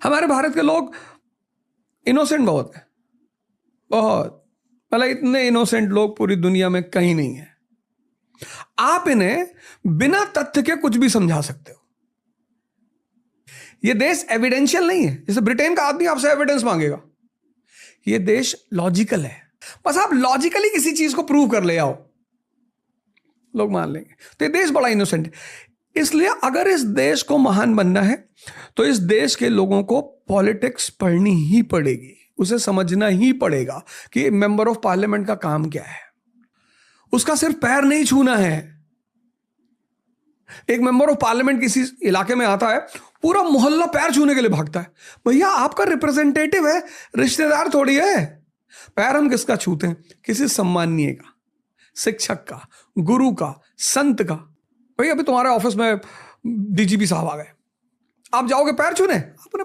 हमारे भारत के लोग इनोसेंट बहुत है, बहुत, मतलब इतने इनोसेंट लोग पूरी दुनिया में कहीं नहीं है। आप इन्हें बिना तथ्य के कुछ भी समझा सकते हो। यह देश एविडेंशियल नहीं है, जैसे ब्रिटेन का आदमी आपसे एविडेंस मांगेगा। यह देश लॉजिकल है, बस आप लॉजिकली किसी चीज को प्रूव कर ले आओ, लोग मान लेंगे। तो ये देश बड़ा इनोसेंट है। इसलिए अगर इस देश को महान बनना है तो इस देश के लोगों को पॉलिटिक्स पढ़नी ही पड़ेगी, उसे समझना ही पड़ेगा कि मेंबर ऑफ पार्लियामेंट का काम क्या है। उसका सिर्फ पैर नहीं छूना है। एक मेंबर ऑफ पार्लियामेंट किसी इलाके में आता है, पूरा मोहल्ला पैर छूने के लिए भागता है। भैया आपका रिप्रेजेंटेटिव है, रिश्तेदार थोड़ी है। पैर हम किसका छूते हैं? किसी सम्माननीय का, शिक्षक का, गुरु का, संत का। भैया अभी तुम्हारे ऑफिस में डीजीपी साहब आ गए, आप जाओगे पैर छूने?